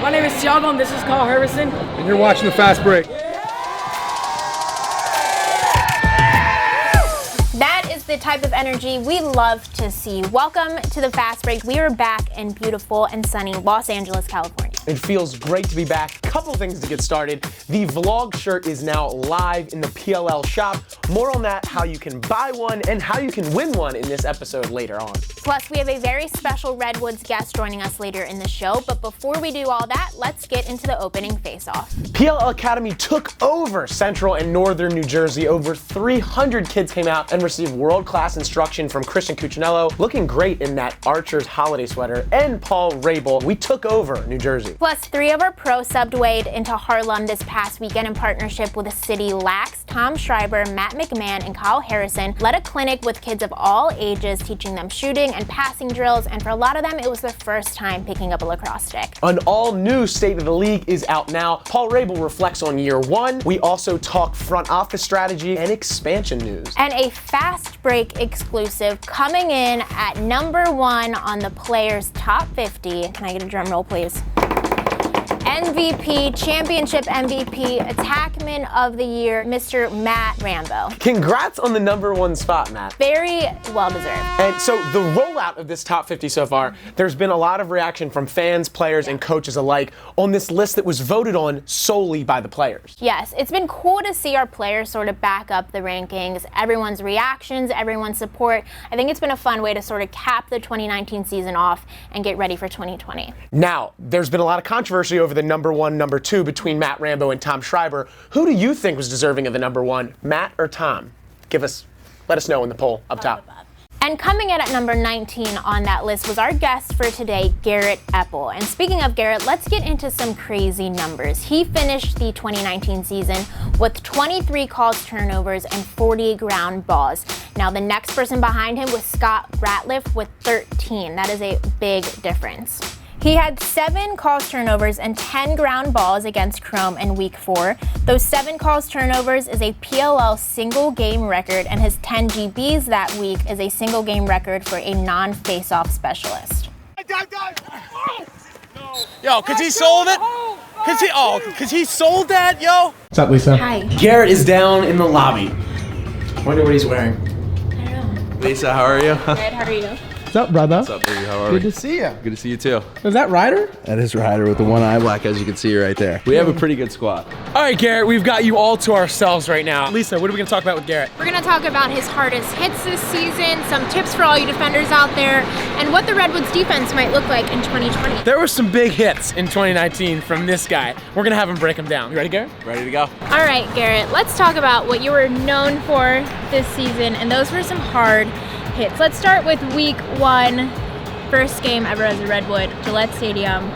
My name is Thiago and this is Carl Harrison. And you're watching the Fast Break. That is the type of energy we love to see. Welcome to the Fast Break. We are back in beautiful and sunny Los Angeles, California. It feels great to be back. Couple things to get started. The vlog shirt is now live in the PLL shop. More on that, how you can buy one and how you can win one in this episode later on. Plus, we have a very special Redwoods guest joining us later in the show. But before we do all that, let's get into the opening face-off. PLL Academy took over Central and Northern New Jersey. Over 300 kids came out and received world-class instruction from Christian Cuccinello, looking great in that Archer's holiday sweater, and Paul Rabel. We took over New Jersey. Plus, 3 of our pros subwayed into Harlem this past weekend in partnership with the city Lax. Tom Schreiber, Matt McMahon, and Kyle Harrison led a clinic with kids of all ages, teaching them shooting and passing drills, and for a lot of them, it was their first time picking up a lacrosse stick. An all-new State of the League is out now. Paul Rabel reflects on year one. We also talk front office strategy and expansion news. And a Fast Break exclusive coming in at #1 on the Players' Top 50. Can I get a drum roll, please? MVP, championship MVP, attackman of the year, Mr. Matt Rambo. Congrats on the #1 spot, Matt. Very well deserved. And so the rollout of this top 50 so far, there's been a lot of reaction from fans, players, and coaches alike on this list that was voted on solely by the players. Yes, it's been cool to see our players sort of back up the rankings, everyone's reactions, everyone's support. I think it's been a fun way to sort of cap the 2019 season off and get ready for 2020. Now, there's been a lot of controversy over the #1, #2 between Matt Rambo and Tom Schreiber. Who do you think was deserving of the #1, Matt or Tom? Let us know in the poll up top. And coming in at number 19 on that list was our guest for today, Garrett Apple. And speaking of Garrett, let's get into some crazy numbers. He finished the 2019 season with 23 calls turnovers and 40 ground balls. Now the next person behind him was Scott Ratliff with 13. That is a big difference. He had 7 calls turnovers and 10 ground balls against Chrome in week 4. Those 7 calls turnovers is a PLL single game record, and his 10 GBs that week is a single game record for a non-face-off specialist. Yo, cause he sold it? Cause he sold that, yo? What's up, Lisa? Hi. Garrett is down in the lobby. Wonder what he's wearing. I don't know. Lisa, how are you? Good, how are you? What's up, brother? What's up, baby? How are Good we? to see you. Good to see you too. Is that Ryder? That is Ryder with the one eye black, as you can see right there. We have a pretty good squad. All right, Garrett, we've got you all to ourselves right now. Lisa, what are we gonna talk about with Garrett? We're gonna talk about his hardest hits this season, some tips for all you defenders out there, and what the Redwoods defense might look like in 2020. There were some big hits in 2019 from this guy. We're gonna have him break them down. You ready, Garrett? Ready to go? All right, Garrett, let's talk about what you were known for this season, and those were some hard hits. Let's start with week 1, first game ever as a Redwood, Gillette Stadium.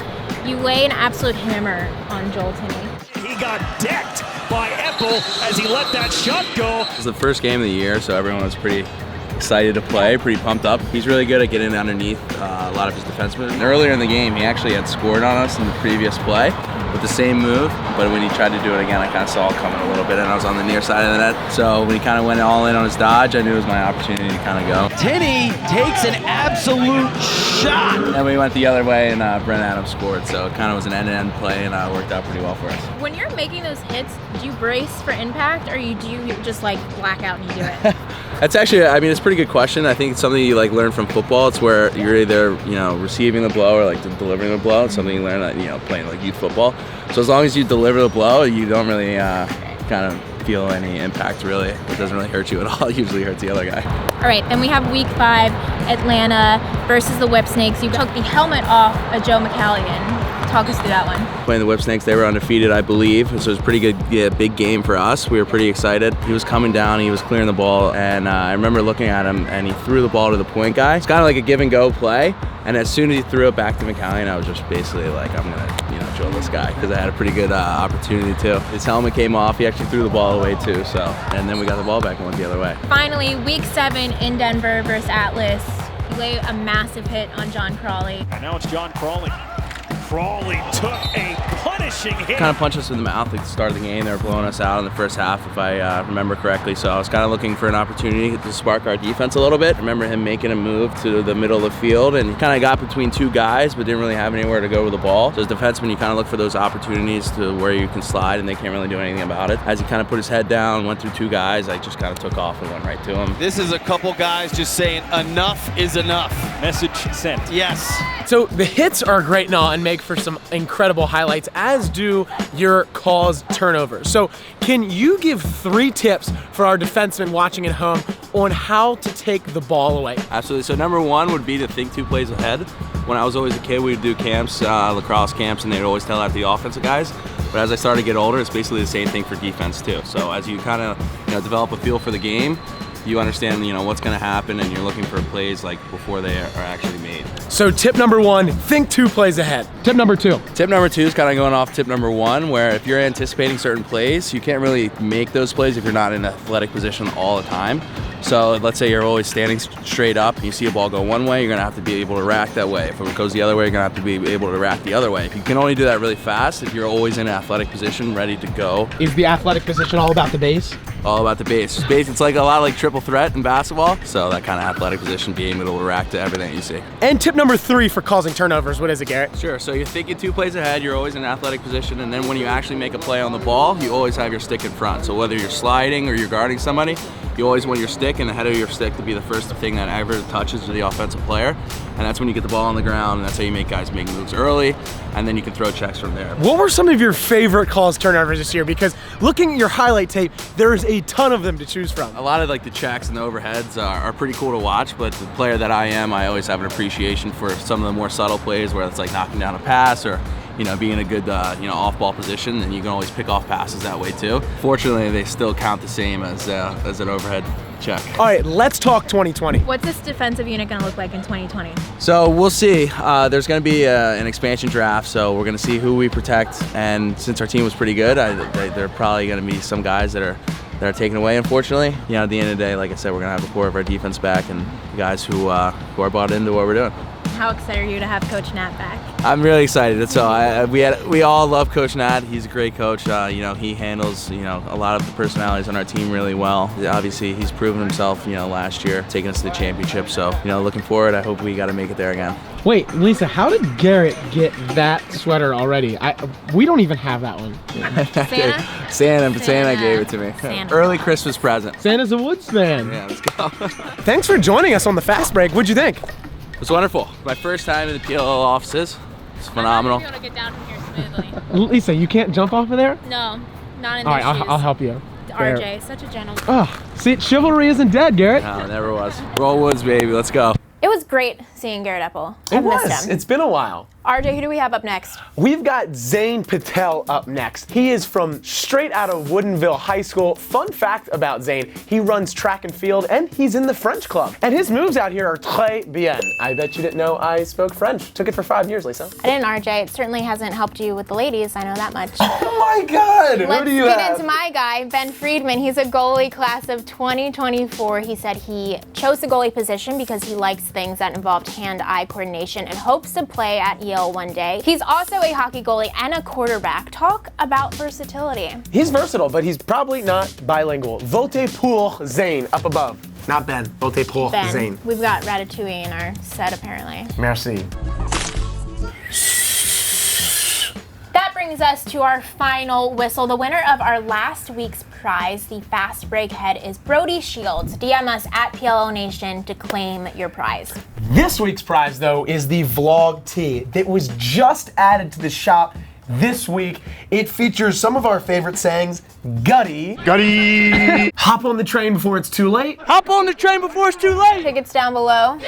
You lay an absolute hammer on Joel Tinney. He got decked by Apple as he let that shot go. It was the first game of the year, so everyone was pretty excited to play, pretty pumped up. He's really good at getting underneath a lot of his defensemen. And earlier in the game, he actually had scored on us in the previous play with the same move, but when he tried to do it again, I kind of saw it coming a little bit, and I was on the near side of the net. So when he kind of went all in on his dodge, I knew it was my opportunity to kind of go. Tinney takes an absolute shot. And we went the other way, and Brent Adams scored, so it kind of was an end-to-end play, and worked out pretty well for us. When you're making those hits, do you brace for impact, or do you just like black out and you do it? That's actually, I mean, it's a pretty good question. I think it's something you like learn from football. It's where you're either, receiving the blow or like delivering the blow. It's something you learn that, playing like youth football. So as long as you deliver the blow, you don't really kind of feel any impact really. It doesn't really hurt you at all. It usually hurts the other guy. All right, then we have week 5, Atlanta versus the Whip Snakes. You took the helmet off of Joe McCalligan. Talk us through that one. Playing the Whip Snakes, they were undefeated, I believe. So it was a pretty good, big game for us. We were pretty excited. He was coming down, he was clearing the ball, and I remember looking at him, and he threw the ball to the point guy. It's kind of like a give and go play. And as soon as he threw it back to McCallion, I was just basically like, I'm gonna, drill this guy, because I had a pretty good opportunity too. His helmet came off. He actually threw the ball away too. So, and then we got the ball back and went the other way. Finally, week 7 in Denver versus Atlas. You lay a massive hit on John Crawley. And now it's John Crawley. Crawley took a punishment. Smashing hit. Kind of punched us in the mouth at the start of the game. They were blowing us out in the first half, if I remember correctly. So I was kind of looking for an opportunity to spark our defense a little bit. I remember him making a move to the middle of the field, and he kind of got between two guys, but didn't really have anywhere to go with the ball. So as a defenseman, you kind of look for those opportunities to where you can slide, and they can't really do anything about it. As he kind of put his head down, went through two guys, I just kind of took off and went right to him. This is a couple guys just saying enough is enough. Message sent. Yes. So the hits are great and all and make for some incredible highlights, as do your caused turnovers. So can you give 3 tips for our defensemen watching at home on how to take the ball away? Absolutely. So number 1 would be to think 2 plays ahead. When I was always a kid, we'd do camps, lacrosse camps, and they'd always tell that to the offensive guys. But as I started to get older, it's basically the same thing for defense too. So as you kind of develop a feel for the game, you understand what's going to happen, and you're looking for plays like before they are actually made. So tip number 1, think 2 plays ahead. Tip number 2. Tip number 2 is kind of going off tip number 1, where if you're anticipating certain plays, you can't really make those plays if you're not in an athletic position all the time. So let's say you're always standing straight up and you see a ball go one way, you're going to have to be able to react that way. If it goes the other way, you're going to have to be able to react the other way. If you can only do that really fast, if you're always in an athletic position, ready to go. Is the athletic position all about the base? All about the base. It's like a lot like triple threat in basketball. So that kind of athletic position, being able to react to everything you see. And tip number 3 for causing turnovers, what is it, Garrett? Sure, so you're thinking 2 plays ahead, you're always in an athletic position, and then when you actually make a play on the ball, you always have your stick in front. So whether you're sliding or you're guarding somebody, you always want your stick and the head of your stick to be the first thing that ever touches to the offensive player. And that's when you get the ball on the ground, and that's how you make guys make moves early, and then you can throw checks from there. What were some of your favorite caused turnovers this year? Because looking at your highlight tape, there's a ton of them to choose from. A lot of like the checks and the overheads are pretty cool to watch, but the player that I am, I always have an appreciation for some of the more subtle plays where it's like knocking down a pass or being in a good off-ball position, and you can always pick off passes that way too. Fortunately, they still count the same as an overhead check. All right, let's talk 2020. What's this defensive unit going to look like in 2020? So we'll see. There's going to be an expansion draft, so we're going to see who we protect. And since our team was pretty good, there are probably going to be some guys that are taken away, unfortunately. At the end of the day, like I said, we're going to have the core of our defense back and guys who are bought into what we're doing. How excited are you to have Coach Nat back? I'm really excited. So we all love Coach Nat. He's a great coach. He handles a lot of the personalities on our team really well. Obviously, he's proven himself last year, taking us to the championship. So looking forward. I hope we got to make it there again. Wait, Lisa, how did Garrett get that sweater already? We don't even have that one. Santa gave it to me. Santa. Early Christmas present. Santa's a woodsman. Yeah, let's go. Thanks for joining us on the Fast Break. What'd you think? It was wonderful. My first time in the PLL offices. It's phenomenal. I'm not going to get down from here smoothly. Lisa, you can't jump off of there? No, not in All these right, shoes. I'll help you. RJ, such a gentleman. Oh, see, chivalry isn't dead, Garrett. No, it never was. Roll Woods, baby. Let's go. It was great seeing Garrett Apple. I missed him. It's been a while. RJ, who do we have up next? We've got Zane Patel up next. He is from straight out of Woodinville High School. Fun fact about Zane, he runs track and field, and he's in the French club. And his moves out here are très bien. I bet you didn't know I spoke French. Took it for 5 years, Lisa. I didn't, RJ. It certainly hasn't helped you with the ladies. I know that much. Oh my God! Let's get into my guy, Ben Friedman. He's a goalie class of 2024. He said he chose the goalie position because he likes things that involved hand-eye coordination and hopes to play at Yale one day. He's also a hockey goalie and a quarterback. Talk about versatility. He's versatile, but he's probably not bilingual. Vote pour Zane up above. Not Ben. Vote pour Ben, Zane. we've got Ratatouille in our set apparently. Merci. That brings us to our final whistle. The winner of our last week's prize, the Fast Break Head, is Brody Shields. DM us at PLO Nation to claim your prize. This week's prize, though, is the Vlog Tee that was just added to the shop this week. It features some of our favorite sayings. Gutty. Hop on the train before it's too late. Hop on the train before it's too late. Tickets down below.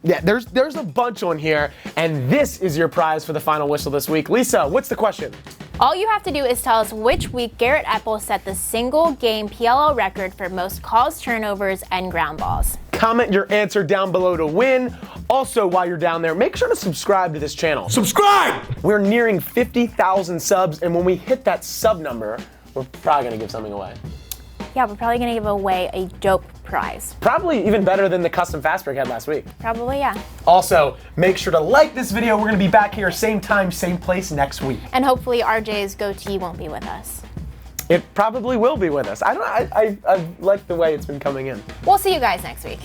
Yeah, there's a bunch on here, and this is your prize for the final whistle this week. Lisa, what's the question? All you have to do is tell us which week Garrett Apple set the single game PLO record for most calls, turnovers, and ground balls. Comment your answer down below to win. Also, while you're down there, make sure to subscribe to this channel. Subscribe! We're nearing 50,000 subs, and when we hit that sub number, we're probably gonna give something away. Yeah, we're probably gonna give away a dope prize. Probably even better than the custom fast break had last week. Probably, yeah. Also, make sure to like this video. We're gonna be back here same time, same place next week. And hopefully RJ's goatee won't be with us. It probably will be with us. I like the way it's been coming in. We'll see you guys next week.